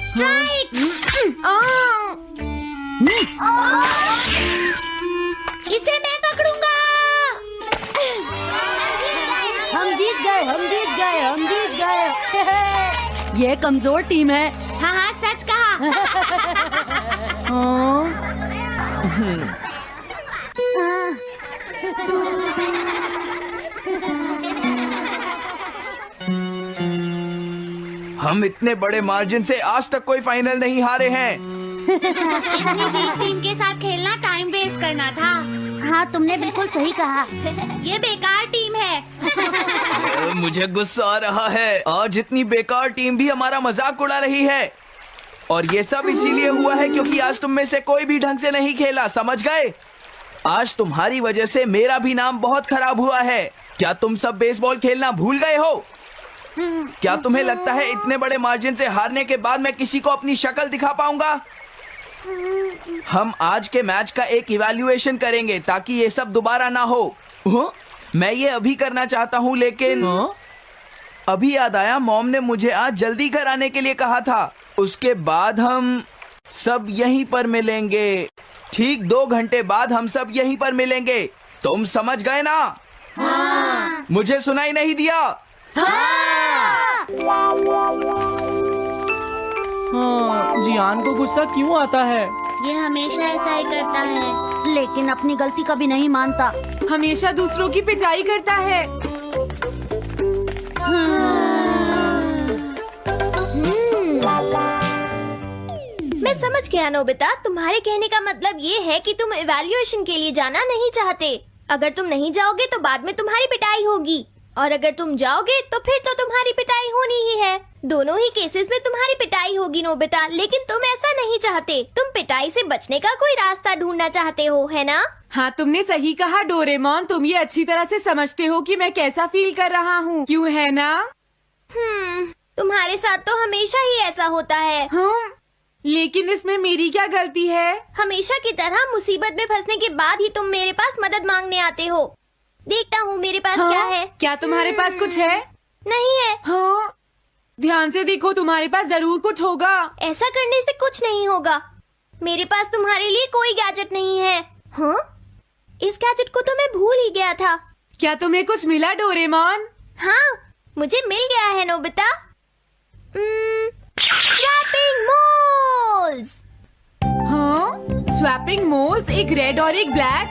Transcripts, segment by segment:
Strike! इसे मैं पकड़ूंगा। हम जीत गए, हम जीत गए, हम जीत गए। ये कमजोर टीम है। हाँ हाँ, सच कहा। हम इतने बड़े मार्जिन से आज तक कोई फाइनल नहीं हारे हैं। इतनी वीक टीम के साथ खेलना टाइम वेस्ट करना था। हाँ, तुमने बिल्कुल सही कहा। ये बेकार टीम है। मुझे गुस्सा आ रहा है। आज इतनी बेकार टीम भी हमारा मजाक उड़ा रही है। और ये सब इसीलिए हुआ है क्योंकि आज तुम में से कोई भी ढंग से नहीं खेला, समझ गए? आज तुम्हारी वजह से मेरा भी नाम बहुत खराब हुआ है। क्या तुम सब बेसबॉल खेलना भूल गए हो? क्या तुम्हें लगता है इतने बड़े मार्जिन से हारने के बाद मैं किसी को अपनी शक्ल दिखा पाऊंगा? हम आज के मैच का एक इवैल्यूएशन करेंगे ताकि ये सब दोबारा ना हो। मैं ये अभी करना चाहता हूँ, लेकिन अभी याद आया मॉम ने मुझे आज जल्दी घर आने के लिए कहा था। उसके बाद हम सब यहीं पर मिलेंगे। ठीक 2 घंटे बाद हम सब यहीं पर मिलेंगे। तुम समझ गए ना? हाँ। मुझे सुनाई नहीं दिया? हाँ। जियान को गुस्सा क्यों आता है? ये हमेशा ऐसा ही करता है। लेकिन अपनी गलती कभी नहीं मानता। हमेशा दूसरों की पिटाई करता है। मैं समझ गया नोबिता, तुम्हारे कहने का मतलब ये है कि तुम इवैल्यूएशन के लिए जाना नहीं चाहते। अगर तुम नहीं जाओगे तो बाद में तुम्हारी पिटाई होगी, और अगर तुम जाओगे तो फिर तो तुम्हारी पिटाई होनी ही है। दोनों ही केसेस में तुम्हारी पिटाई होगी नोबिता, लेकिन तुम ऐसा नहीं चाहते। तुम पिटाई से बचने का कोई रास्ता ढूंढना चाहते हो, है ना? हाँ, तुमने सही कहा डोरेमोन। तुम ये अच्छी तरह से समझते हो कि मैं कैसा फील कर रहा हूँ, क्यों है ना? तुम्हारे साथ तो हमेशा ही ऐसा होता है। लेकिन इसमें मेरी क्या गलती है? हमेशा की तरह मुसीबत में फंसने के बाद ही तुम मेरे पास मदद मांगने आते हो। देखता हूँ मेरे पास क्या है। क्या तुम्हारे पास कुछ है? नहीं है। हाँ, ध्यान से देखो, तुम्हारे पास जरूर कुछ होगा। ऐसा करने से कुछ नहीं होगा। मेरे पास तुम्हारे लिए कोई गैजेट नहीं है। हाँ, इस गैजेट को तो मैं भूल ही गया था। क्या तुम्हें कुछ मिला डोरेमोन? हाँ, मुझे मिल गया है नोबिता। Swapping moles. हाँ, स्वैपिंग मोल्स, एक रेड और एक ब्लैक।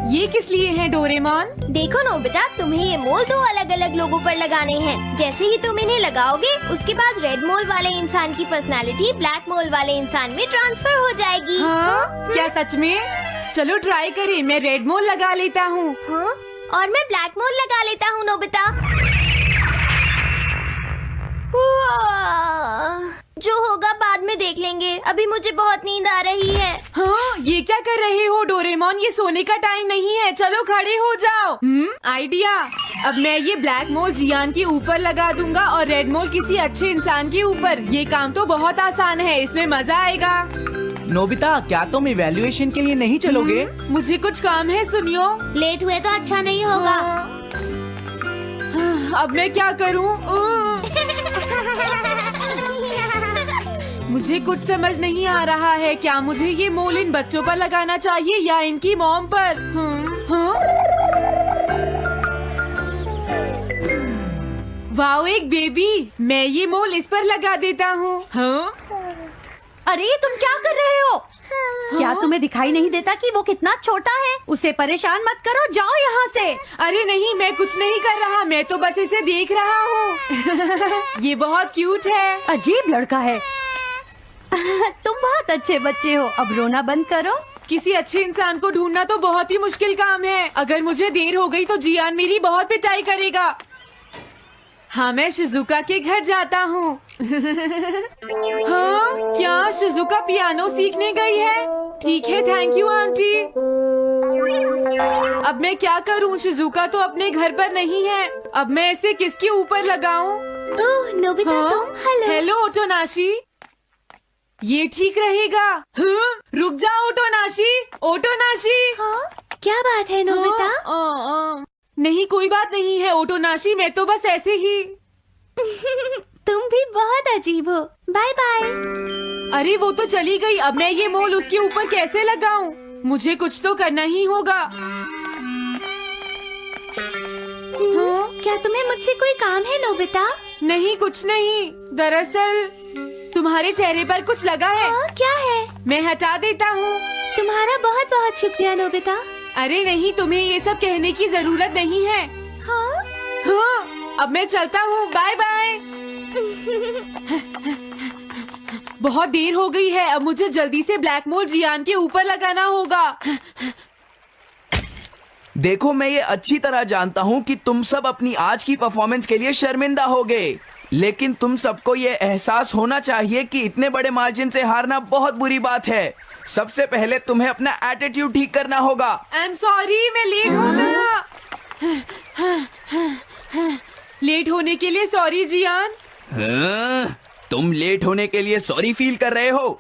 ये किस लिए हैं डोरेमोन? देखो नोबिता, तुम्हें ये मोल 2 अलग अलग लोगों पर लगाने हैं। जैसे ही तुम इन्हें लगाओगे, उसके बाद रेड मोल वाले इंसान की पर्सनालिटी ब्लैक मोल वाले इंसान में ट्रांसफर हो जाएगी। हाँ? क्या सच में? चलो ट्राई करें। मैं रेड मोल लगा लेता हूँ। हाँ? और मैं ब्लैक मोल लगा लेता हूँ नोबिता। जो होगा बाद में देख लेंगे। अभी मुझे बहुत नींद आ रही है। हाँ, ये क्या कर रहे हो डोरेमोन? ये सोने का टाइम नहीं है। चलो खड़े हो जाओ। आइडिया। अब मैं ये ब्लैक मोल जियान के ऊपर लगा दूंगा और रेड मोल किसी अच्छे इंसान के ऊपर। ये काम तो बहुत आसान है, इसमें मजा आएगा। नोबिता, क्या तुम इवैल्यूएशन के लिए नहीं चलोगे? मुझे कुछ काम है, सुनियो। लेट हुए तो अच्छा नहीं होगा। अब मैं क्या करूँ? मुझे कुछ समझ नहीं आ रहा है। क्या मुझे ये मोल इन बच्चों पर लगाना चाहिए या इनकी मॉम पर? वाओ, एक बेबी। मैं ये मोल इस पर लगा देता हूँ। अरे तुम क्या कर रहे हो? क्या तुम्हें दिखाई नहीं देता कि वो कितना छोटा है? उसे परेशान मत करो, जाओ यहाँ से। अरे नहीं, मैं कुछ नहीं कर रहा। मैं तो बस इसे देख रहा हूँ। ये बहुत क्यूट है। अजीब लड़का है। तुम बहुत अच्छे बच्चे हो। अब रोना बंद करो। किसी अच्छे इंसान को ढूंढना तो बहुत ही मुश्किल काम है। अगर मुझे देर हो गई तो जियान मेरी बहुत पिटाई करेगा। हाँ, मैं शिजुका के घर जाता हूँ। हाँ, क्या शिजुका पियानो सीखने गई है? ठीक है, थैंक यू आंटी। अब मैं क्या करूँ? शिजुका तो अपने घर पर नहीं है। अब मैं इसे किसके ऊपर लगाऊं? ओह नोबिता, तुम? हेलो ओटोनाशी। ये ठीक रहेगा। रुक जाओ ओटोनाशी। ओटोनाशी। हाँ? क्या बात है नोबिता? नहीं कोई बात नहीं है ओटोनाशी, मैं तो बस ऐसे ही। तुम भी बहुत अजीब हो। Bye bye. अरे वो तो चली गई, अब मैं ये मोल उसके ऊपर कैसे लगाऊं? मुझे कुछ तो करना ही होगा। हाँ? क्या तुम्हें मुझसे कोई काम है नोबिता? नहीं कुछ नहीं, दरअसल तुम्हारे चेहरे पर कुछ लगा है। क्या है? मैं हटा देता हूँ। तुम्हारा बहुत बहुत शुक्रिया नोबिता। अरे नहीं, तुम्हें ये सब कहने की जरूरत नहीं है। हाँ? हाँ, अब मैं चलता हूँ, बाय बाय। बहुत देर हो गई है, अब मुझे जल्दी से ब्लैक मोल जियान के ऊपर लगाना होगा। देखो मैं ये अच्छी तरह जानता हूँ कि तुम सब अपनी आज की परफॉर्मेंस के लिए शर्मिंदा होगे, लेकिन तुम सबको ये एहसास होना चाहिए कि इतने बड़े मार्जिन से हारना बहुत बुरी बात है। सबसे पहले तुम्हें अपना एटीट्यूड ठीक करना होगा। आई एम सॉरी, मैं लेट हो गया। लेट होने के लिए सॉरी जियान। हाँ, तुम लेट होने के लिए सॉरी फील कर रहे हो?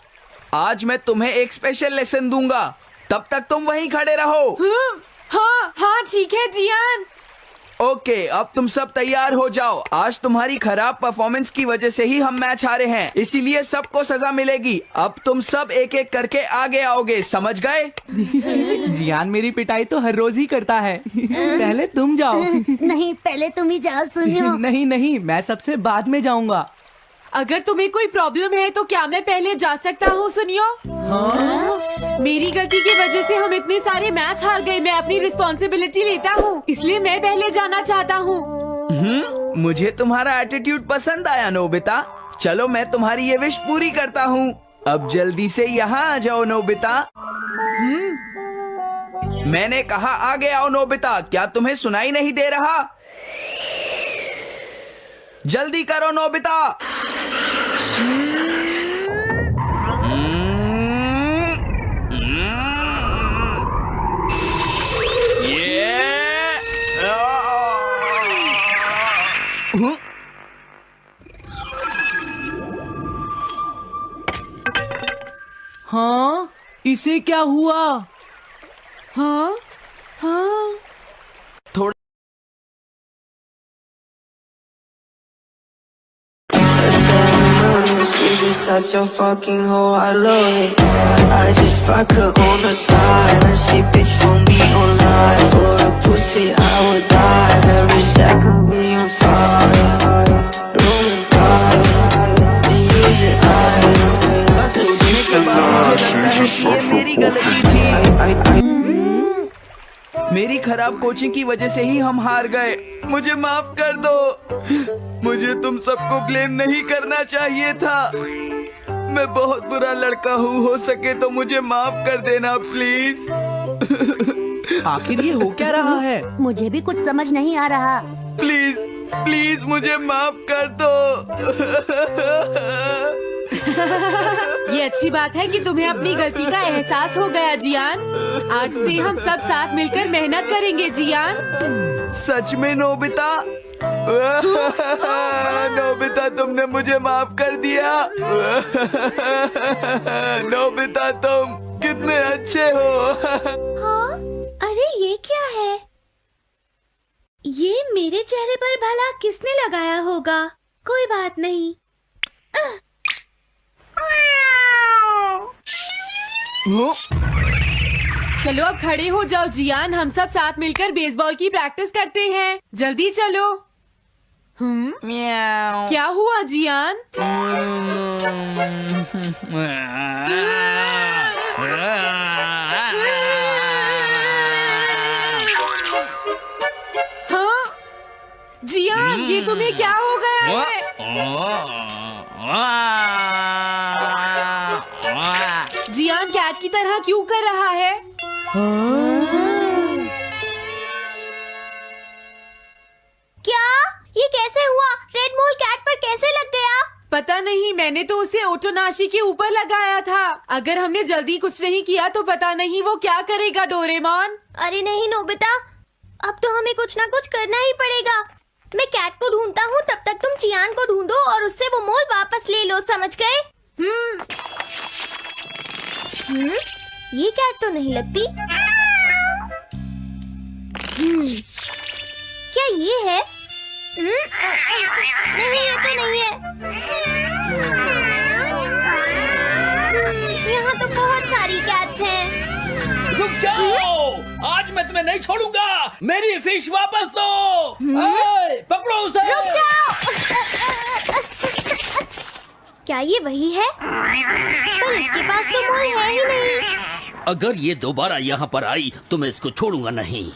आज मैं तुम्हें एक स्पेशल लेसन दूंगा, तब तक तुम वहीं खड़े रहो। हाँ हाँ ठीक है जियान। ओके, अब तुम सब तैयार हो जाओ। आज तुम्हारी खराब परफॉर्मेंस की वजह से ही हम मैच हारे हैं, इसीलिए सबको सजा मिलेगी। अब तुम सब एक एक करके आगे आओगे, समझ गए? जियान मेरी पिटाई तो हर रोज ही करता है। पहले तुम जाओ। नहीं, पहले तुम ही जाओ सुनियो। नहीं नहीं, मैं सबसे बाद में जाऊंगा। अगर तुम्हें कोई प्रॉब्लम है तो क्या मैं पहले जा सकता हूँ? सुनियो, मेरी गलती की वजह से हम इतने सारे मैच हार गए। मैं अपनी रिस्पॉन्सिबिलिटी लेता हूँ, इसलिए मैं पहले जाना चाहता हूँ। मुझे तुम्हारा एटीट्यूड पसंद आया नोबिता। चलो मैं तुम्हारी ये विश पूरी करता हूँ। अब जल्दी से यहाँ आ जाओ नोबिता। मैंने कहा आगे आओ नोबिता, क्या तुम्हें सुनाई नहीं दे रहा? जल्दी करो नोबिता। हाँ, इसे क्या हुआ? हाँ हाँ थोड़ा She's just such a fucking hoe, I love it. I just fuck her on the side, and she bitch for me online. For a pussy I would die, every second be on fire. Room and fire, and use it ये मेरी गलती थी। मेरी खराब coaching की वजह से ही हम हार गए। मुझे माफ कर दो। मुझे तुम सबको ब्लेम नहीं करना चाहिए था। मैं बहुत बुरा लड़का हूँ, हो सके तो मुझे माफ कर देना प्लीज। आखिर ये हो क्या रहा है? मुझे भी कुछ समझ नहीं आ रहा। प्लीज प्लीज मुझे माफ कर दो। ये अच्छी बात है कि तुम्हें अपनी गलती का एहसास हो गया जियान। आज से हम सब साथ मिलकर मेहनत करेंगे जियान। सच में नोबिता? नोबिता तुमने मुझे माफ कर दिया। नोबिता तुम कितने अच्छे हो। हाँ? अरे ये क्या है? ये मेरे चेहरे पर भला किसने लगाया होगा? कोई बात नहीं। चलो अब खड़े हो जाओ जियान, हम सब साथ मिलकर बेसबॉल की प्रैक्टिस करते हैं। जल्दी चलो। म्याऊ। क्या हुआ जियान? हाँ जियान, ये तुम्हें क्या हो गया है? जियान कैट की तरह क्यों कर रहा है? क्या? ये कैसे हुआ? रेड मोल कैट पर कैसे लग गया? पता नहीं, मैंने तो उसे ओटोनाशी के ऊपर लगाया था। अगर हमने जल्दी कुछ नहीं किया तो पता नहीं वो क्या करेगा डोरेमोन। अरे नहीं नोबिता, अब तो हमें कुछ ना कुछ करना ही पड़ेगा। मैं कैट को ढूंढता हूँ, तब तक तुम चियान को ढूंढो और उससे वो मोल वापस ले लो, समझ गए? ये कैट तो नहीं लगती। क्या ये है? नहीं, ये तो नहीं है। यहाँ तो बहुत सारी कैट्स हैं। रुक जाओ, आज मैं तुम्हें नहीं छोड़ूंगा। मेरी फिश वापस दो। पकड़ो उसे। रुक जाओ। क्या ये वही है? पर इसके पास तो मोल है ही नहीं। अगर ये दोबारा यहाँ पर आई तो मैं इसको छोड़ूंगा नहीं।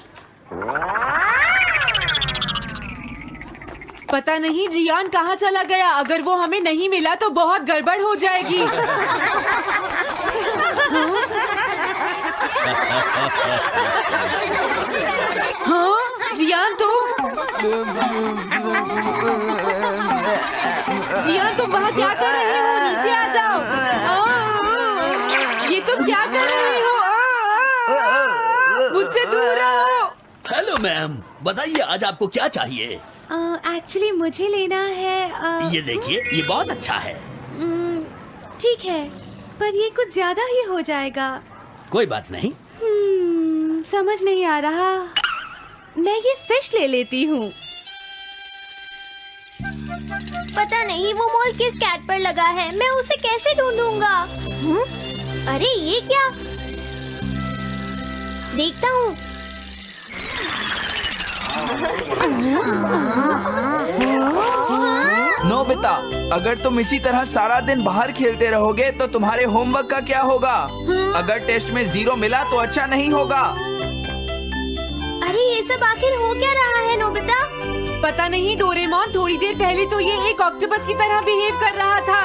पता नहीं जियान कहाँ चला गया। अगर वो हमें नहीं मिला तो बहुत गड़बड़ हो जाएगी। हाँ जियान तुम वहाँ क्या कर रहे हो? नीचे आ जाओ। ये तुम क्या कर रहे हो? मुझसे दूर रहो। हेलो मैम, बताइए आज आपको क्या चाहिए? एक्चुअली मुझे लेना है ये देखिए, ये बहुत अच्छा है। ठीक है, पर ये कुछ ज्यादा ही हो जाएगा। कोई बात नहीं। समझ नहीं आ रहा। मैं ये फिश ले लेती हूँ। पता नहीं वो मोल किस कैट पर लगा है। मैं उसे कैसे ढूंढूंगा? अरे ये क्या? देखता हूँ। नोबिता, अगर तुम इसी तरह सारा दिन बाहर खेलते रहोगे तो तुम्हारे होमवर्क का क्या होगा? अगर टेस्ट में 0 मिला तो अच्छा नहीं होगा। अरे ये सब आखिर हो क्या रहा है नोबिता? पता नहीं डोरेमोन, थोड़ी देर पहले तो ये एक ऑक्टोपस की तरह बिहेव कर रहा था।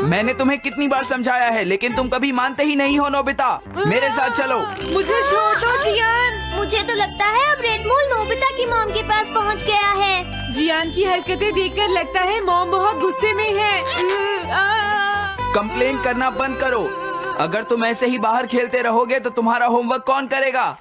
मैंने तुम्हें कितनी बार समझाया है, लेकिन तुम कभी मानते ही नहीं हो। नोबिता, मेरे साथ चलो। मुझे छोड़ दो जियान। मुझे तो लगता है अब रेड मोल नोबिता की मॉम के पास पहुंच गया है। जियान की हरकतें देखकर लगता है मॉम बहुत गुस्से में है। कंप्लेन करना बंद करो। अगर तुम ऐसे ही बाहर खेलते रहोगे तो तुम्हारा होमवर्क कौन करेगा?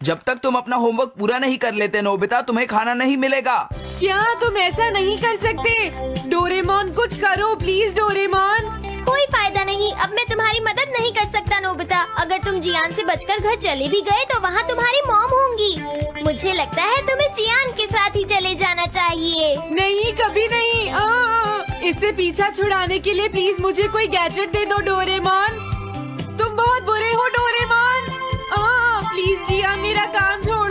जब तक तुम अपना होमवर्क पूरा नहीं कर लेते नोबिता, तुम्हें खाना नहीं मिलेगा। क्या तुम ऐसा नहीं कर सकते? डोरेमोन कुछ करो प्लीज डोरेमोन। कोई फायदा नहीं, अब मैं तुम्हारी मदद नहीं कर सकता नोबिता। अगर तुम जियान से बचकर घर चले भी गए तो वहाँ तुम्हारी मॉम होंगी। मुझे लगता है तुम्हें जियान के साथ ही चले जाना चाहिए। नहीं, कभी नहीं। इससे पीछा छुड़ाने के लिए प्लीज मुझे कोई गैजेट दे दो डोरेमोन। तुम बहुत बुरे हो डोरेमोन। प्लीज जियान मेरा काम छोड़